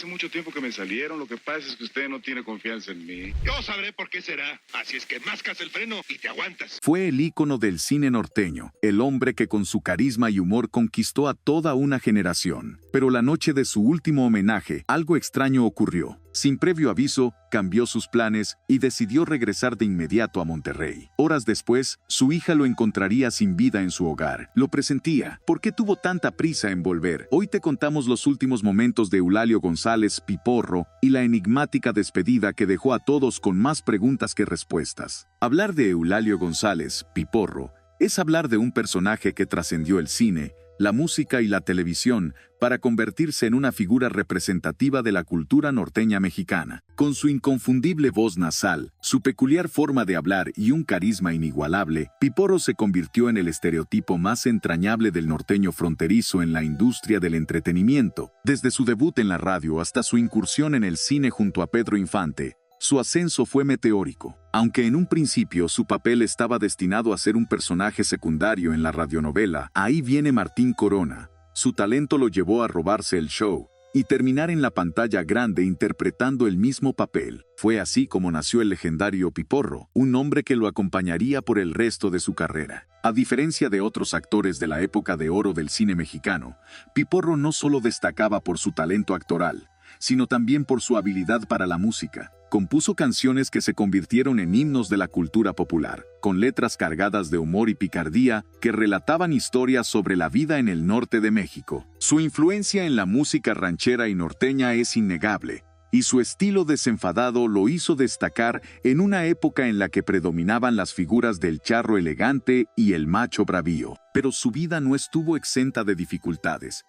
hace mucho tiempo que me salieron. Lo que pasa es que usted no tiene confianza en mí. Yo sabré por qué será. Así es que mascas el freno y te aguantas. Fue el ícono del cine norteño, el hombre que con su carisma y humor conquistó a toda una generación. Pero la noche de su último homenaje, algo extraño ocurrió. Sin previo aviso, cambió sus planes y decidió regresar de inmediato a Monterrey. Horas después, su hija lo encontraría sin vida en su hogar. Lo presentía. ¿Por qué tuvo tanta prisa en volver? Hoy te contamos los últimos momentos de Eulalio González Piporro y la enigmática despedida que dejó a todos con más preguntas que respuestas. Hablar de Eulalio González Piporro es hablar de un personaje que trascendió el cine, la música y la televisión para convertirse en una figura representativa de la cultura norteña mexicana. Con su inconfundible voz nasal, su peculiar forma de hablar y un carisma inigualable, Piporro se convirtió en el estereotipo más entrañable del norteño fronterizo en la industria del entretenimiento. Desde su debut en la radio hasta su incursión en el cine junto a Pedro Infante, su ascenso fue meteórico. Aunque en un principio su papel estaba destinado a ser un personaje secundario en la radionovela Ahí viene Martín Corona, su talento lo llevó a robarse el show y terminar en la pantalla grande interpretando el mismo papel. Fue así como nació el legendario Piporro, un nombre que lo acompañaría por el resto de su carrera. A diferencia de otros actores de la época de oro del cine mexicano, Piporro no solo destacaba por su talento actoral, sino también por su habilidad para la música. Compuso canciones que se convirtieron en himnos de la cultura popular, con letras cargadas de humor y picardía que relataban historias sobre la vida en el norte de México. Su influencia en la música ranchera y norteña es innegable, y su estilo desenfadado lo hizo destacar en una época en la que predominaban las figuras del charro elegante y el macho bravío. Pero su vida no estuvo exenta de dificultades.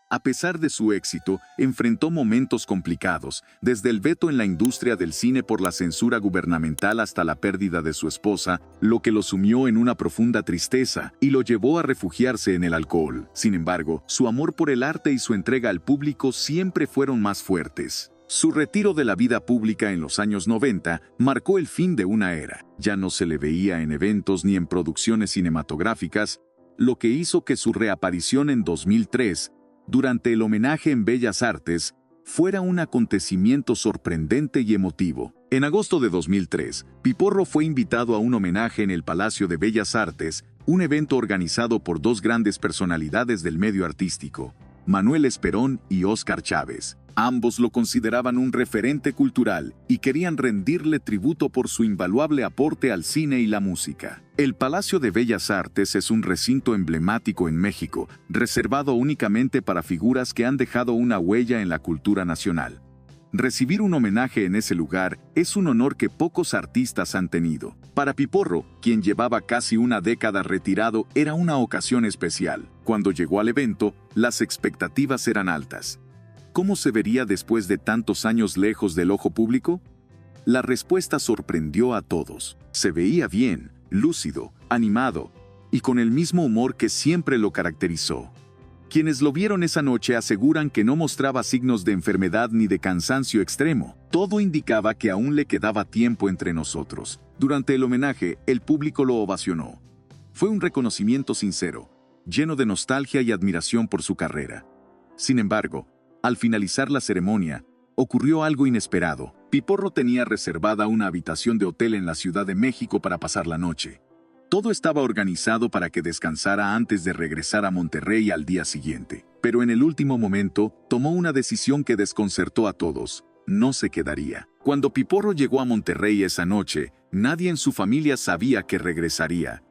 A pesar de su éxito, enfrentó momentos complicados, desde el veto en la industria del cine por la censura gubernamental hasta la pérdida de su esposa, lo que lo sumió en una profunda tristeza y lo llevó a refugiarse en el alcohol. Sin embargo, su amor por el arte y su entrega al público siempre fueron más fuertes. Su retiro de la vida pública en los años 90 marcó el fin de una era. Ya no se le veía en eventos ni en producciones cinematográficas, lo que hizo que su reaparición en 2003, durante el homenaje en Bellas Artes, fuera un acontecimiento sorprendente y emotivo. En agosto de 2003, Piporro fue invitado a un homenaje en el Palacio de Bellas Artes, un evento organizado por dos grandes personalidades del medio artístico, Manuel Esperón y Óscar Chávez. Ambos lo consideraban un referente cultural y querían rendirle tributo por su invaluable aporte al cine y la música. El Palacio de Bellas Artes es un recinto emblemático en México, reservado únicamente para figuras que han dejado una huella en la cultura nacional. Recibir un homenaje en ese lugar es un honor que pocos artistas han tenido. Para Piporro, quien llevaba casi una década retirado, era una ocasión especial. Cuando llegó al evento, las expectativas eran altas. ¿Cómo se vería después de tantos años lejos del ojo público? La respuesta sorprendió a todos. Se veía bien, lúcido, animado, y con el mismo humor que siempre lo caracterizó. Quienes lo vieron esa noche aseguran que no mostraba signos de enfermedad ni de cansancio extremo. Todo indicaba que aún le quedaba tiempo entre nosotros. Durante el homenaje, el público lo ovacionó. Fue un reconocimiento sincero, lleno de nostalgia y admiración por su carrera. Sin embargo, al finalizar la ceremonia, ocurrió algo inesperado. Piporro tenía reservada una habitación de hotel en la Ciudad de México para pasar la noche. Todo estaba organizado para que descansara antes de regresar a Monterrey al día siguiente. Pero en el último momento, tomó una decisión que desconcertó a todos. No se quedaría. Cuando Piporro llegó a Monterrey esa noche, nadie en su familia sabía que regresaría.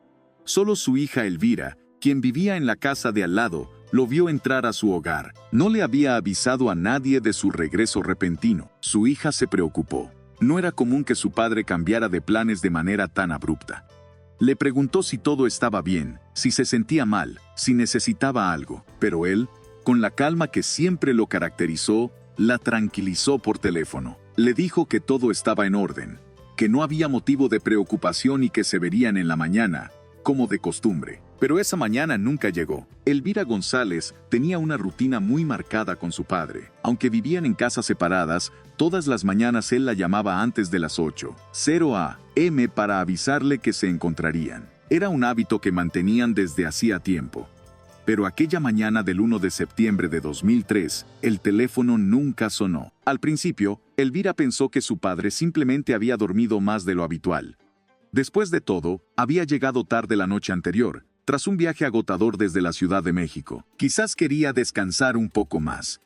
Solo su hija Elvira, quien vivía en la casa de al lado, lo vio entrar a su hogar. No le había avisado a nadie de su regreso repentino. Su hija se preocupó. No era común que su padre cambiara de planes de manera tan abrupta. Le preguntó si todo estaba bien, si se sentía mal, si necesitaba algo, pero él, con la calma que siempre lo caracterizó, la tranquilizó por teléfono. Le dijo que todo estaba en orden, que no había motivo de preocupación y que se verían en la mañana, como de costumbre. Pero esa mañana nunca llegó. Elvira González tenía una rutina muy marcada con su padre. Aunque vivían en casas separadas, todas las mañanas él la llamaba antes de las 8:00 a.m. para avisarle que se encontrarían. Era un hábito que mantenían desde hacía tiempo. Pero aquella mañana del 1 de septiembre de 2003, el teléfono nunca sonó. Al principio, Elvira pensó que su padre simplemente había dormido más de lo habitual. Después de todo, había llegado tarde la noche anterior, tras un viaje agotador desde la Ciudad de México. Quizás quería descansar un poco más.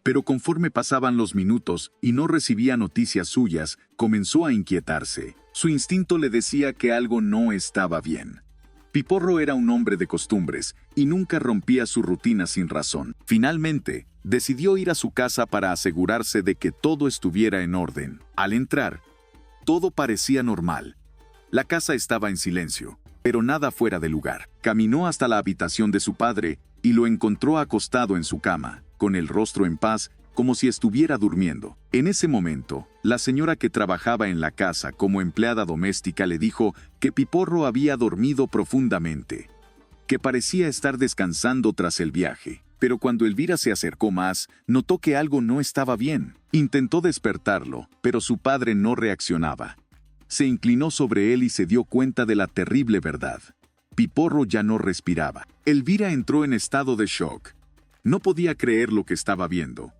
Pero conforme pasaban los minutos y no recibía noticias suyas, comenzó a inquietarse. Su instinto le decía que algo no estaba bien. Piporro era un hombre de costumbres y nunca rompía su rutina sin razón. Finalmente, decidió ir a su casa para asegurarse de que todo estuviera en orden. Al entrar, todo parecía normal. La casa estaba en silencio, pero nada fuera de lugar. Caminó hasta la habitación de su padre y lo encontró acostado en su cama, con el rostro en paz, como si estuviera durmiendo. En ese momento, la señora que trabajaba en la casa como empleada doméstica le dijo que Piporro había dormido profundamente, que parecía estar descansando tras el viaje. Pero cuando Elvira se acercó más, notó que algo no estaba bien. Intentó despertarlo, pero su padre no reaccionaba. Se inclinó sobre él y se dio cuenta de la terrible verdad. Piporro ya no respiraba. Elvira entró en estado de shock. No podía creer lo que estaba viendo.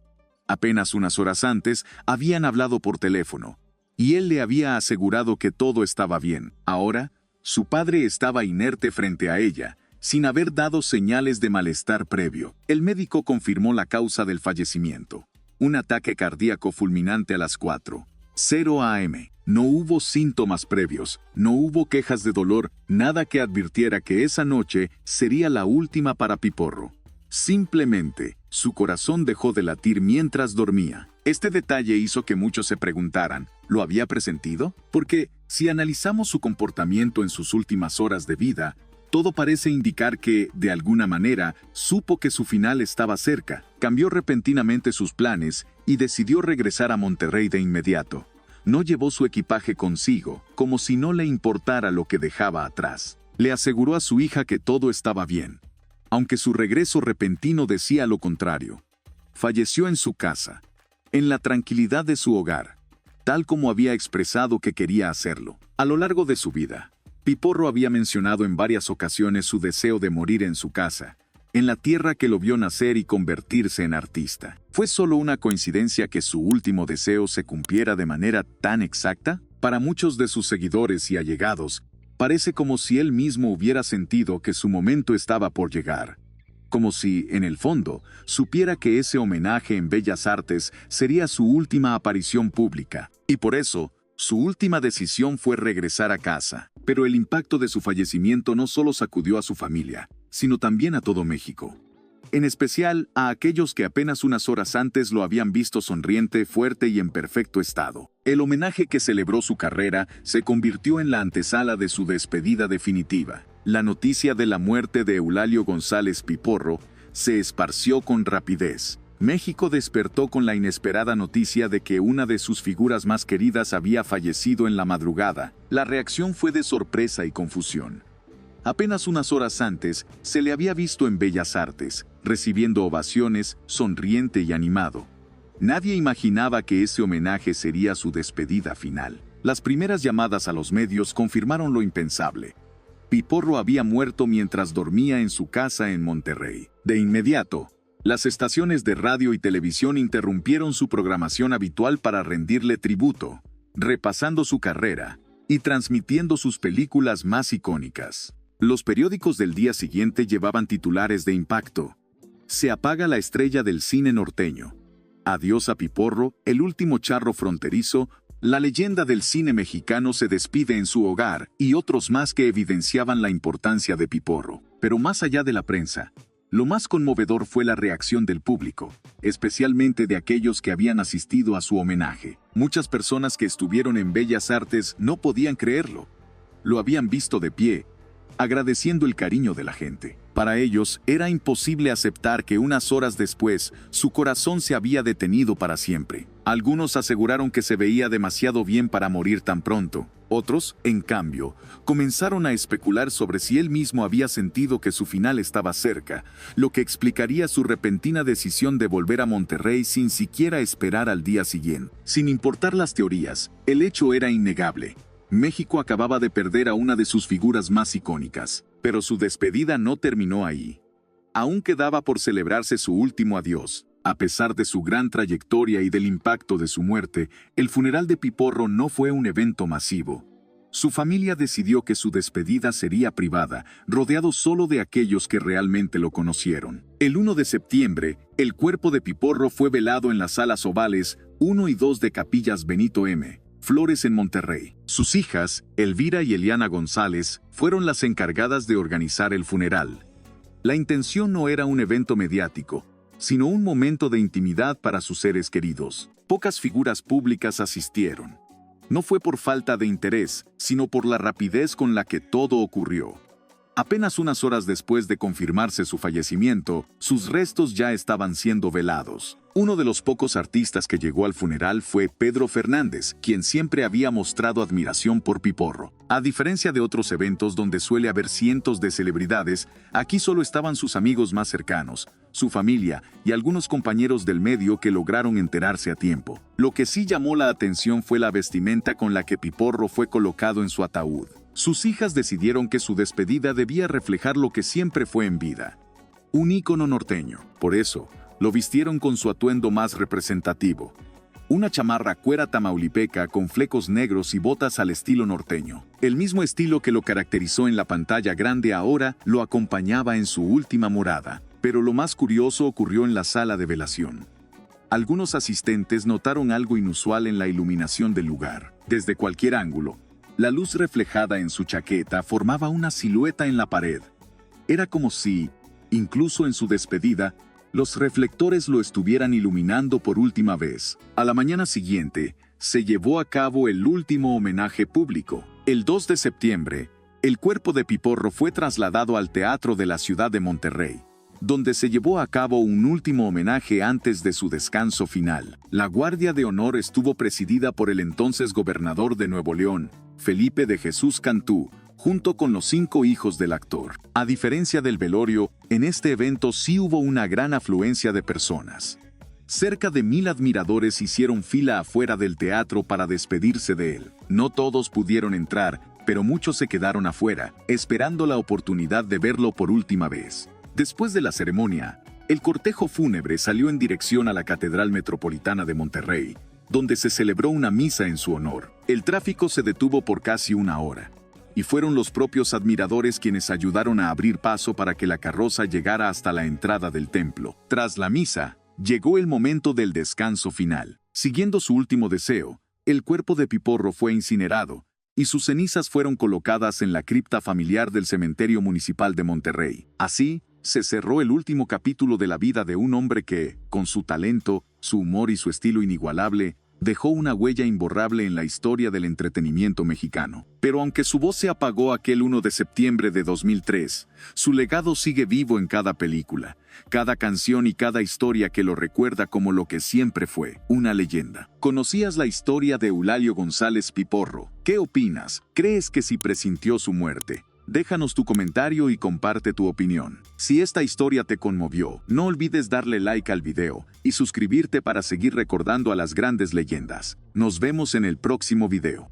Apenas unas horas antes, habían hablado por teléfono, y él le había asegurado que todo estaba bien. Ahora, su padre estaba inerte frente a ella, sin haber dado señales de malestar previo. El médico confirmó la causa del fallecimiento: un ataque cardíaco fulminante a las 4:00 a.m. No hubo síntomas previos, no hubo quejas de dolor, nada que advirtiera que esa noche sería la última para Piporro. Simplemente, su corazón dejó de latir mientras dormía. Este detalle hizo que muchos se preguntaran, ¿lo había presentido? Porque, si analizamos su comportamiento en sus últimas horas de vida, todo parece indicar que, de alguna manera, supo que su final estaba cerca. Cambió repentinamente sus planes y decidió regresar a Monterrey de inmediato. No llevó su equipaje consigo, como si no le importara lo que dejaba atrás. Le aseguró a su hija que todo estaba bien, aunque su regreso repentino decía lo contrario. Falleció en su casa, en la tranquilidad de su hogar, tal como había expresado que quería hacerlo. A lo largo de su vida, Piporro había mencionado en varias ocasiones su deseo de morir en su casa, en la tierra que lo vio nacer y convertirse en artista. ¿Fue solo una coincidencia que su último deseo se cumpliera de manera tan exacta? Para muchos de sus seguidores y allegados, parece como si él mismo hubiera sentido que su momento estaba por llegar. Como si, en el fondo, supiera que ese homenaje en Bellas Artes sería su última aparición pública. Y por eso, su última decisión fue regresar a casa. Pero el impacto de su fallecimiento no solo sacudió a su familia, sino también a todo México. En especial a aquellos que apenas unas horas antes lo habían visto sonriente, fuerte y en perfecto estado. El homenaje que celebró su carrera se convirtió en la antesala de su despedida definitiva. La noticia de la muerte de Eulalio González Piporro se esparció con rapidez. México despertó con la inesperada noticia de que una de sus figuras más queridas había fallecido en la madrugada. La reacción fue de sorpresa y confusión. Apenas unas horas antes, se le había visto en Bellas Artes, recibiendo ovaciones, sonriente y animado. Nadie imaginaba que ese homenaje sería su despedida final. Las primeras llamadas a los medios confirmaron lo impensable. Piporro había muerto mientras dormía en su casa en Monterrey. De inmediato, las estaciones de radio y televisión interrumpieron su programación habitual para rendirle tributo, repasando su carrera y transmitiendo sus películas más icónicas. Los periódicos del día siguiente llevaban titulares de impacto. Se apaga la estrella del cine norteño. Adiós a Piporro, el último charro fronterizo. La leyenda del cine mexicano se despide en su hogar, y otros más que evidenciaban la importancia de Piporro. Pero más allá de la prensa, lo más conmovedor fue la reacción del público, especialmente de aquellos que habían asistido a su homenaje. Muchas personas que estuvieron en Bellas Artes no podían creerlo. Lo habían visto de pie, agradeciendo el cariño de la gente. Para ellos, era imposible aceptar que unas horas después, su corazón se había detenido para siempre. Algunos aseguraron que se veía demasiado bien para morir tan pronto. Otros, en cambio, comenzaron a especular sobre si él mismo había sentido que su final estaba cerca, lo que explicaría su repentina decisión de volver a Monterrey sin siquiera esperar al día siguiente. Sin importar las teorías, el hecho era innegable. México acababa de perder a una de sus figuras más icónicas, pero su despedida no terminó ahí. Aún quedaba por celebrarse su último adiós. A pesar de su gran trayectoria y del impacto de su muerte, el funeral de Piporro no fue un evento masivo. Su familia decidió que su despedida sería privada, rodeado solo de aquellos que realmente lo conocieron. El 1 de septiembre, el cuerpo de Piporro fue velado en las salas ovales 1 y 2 de Capillas Benito M. Flores en Monterrey. Sus hijas, Elvira y Eliana González, fueron las encargadas de organizar el funeral. La intención no era un evento mediático, sino un momento de intimidad para sus seres queridos. Pocas figuras públicas asistieron. No fue por falta de interés, sino por la rapidez con la que todo ocurrió. Apenas unas horas después de confirmarse su fallecimiento, sus restos ya estaban siendo velados. Uno de los pocos artistas que llegó al funeral fue Pedro Fernández, quien siempre había mostrado admiración por Piporro. A diferencia de otros eventos donde suele haber cientos de celebridades, aquí solo estaban sus amigos más cercanos, su familia y algunos compañeros del medio que lograron enterarse a tiempo. Lo que sí llamó la atención fue la vestimenta con la que Piporro fue colocado en su ataúd. Sus hijas decidieron que su despedida debía reflejar lo que siempre fue en vida: un ícono norteño. Por eso, lo vistieron con su atuendo más representativo: una chamarra cuera tamaulipeca con flecos negros y botas al estilo norteño. El mismo estilo que lo caracterizó en la pantalla grande ahora lo acompañaba en su última morada. Pero lo más curioso ocurrió en la sala de velación. Algunos asistentes notaron algo inusual en la iluminación del lugar. Desde cualquier ángulo, la luz reflejada en su chaqueta formaba una silueta en la pared. Era como si, incluso en su despedida, los reflectores lo estuvieran iluminando por última vez. A la mañana siguiente, se llevó a cabo el último homenaje público. El 2 de septiembre, el cuerpo de Piporro fue trasladado al Teatro de la Ciudad de Monterrey, donde se llevó a cabo un último homenaje antes de su descanso final. La Guardia de Honor estuvo presidida por el entonces gobernador de Nuevo León, Felipe de Jesús Cantú, junto con los 5 hijos del actor. A diferencia del velorio, en este evento sí hubo una gran afluencia de personas. Cerca de 1000 admiradores hicieron fila afuera del teatro para despedirse de él. No todos pudieron entrar, pero muchos se quedaron afuera, esperando la oportunidad de verlo por última vez. Después de la ceremonia, el cortejo fúnebre salió en dirección a la Catedral Metropolitana de Monterrey, donde se celebró una misa en su honor. El tráfico se detuvo por casi una hora, y fueron los propios admiradores quienes ayudaron a abrir paso para que la carroza llegara hasta la entrada del templo. Tras la misa, llegó el momento del descanso final. Siguiendo su último deseo, el cuerpo de Piporro fue incinerado, y sus cenizas fueron colocadas en la cripta familiar del Cementerio Municipal de Monterrey. Así, se cerró el último capítulo de la vida de un hombre que, con su talento, su humor y su estilo inigualable, dejó una huella imborrable en la historia del entretenimiento mexicano. Pero aunque su voz se apagó aquel 1 de septiembre de 2003, su legado sigue vivo en cada película, cada canción y cada historia que lo recuerda como lo que siempre fue, una leyenda. ¿Conocías la historia de Eulalio González Piporro? ¿Qué opinas? ¿Crees que sí presintió su muerte? Déjanos tu comentario y comparte tu opinión. Si esta historia te conmovió, no olvides darle like al video y suscribirte para seguir recordando a las grandes leyendas. Nos vemos en el próximo video.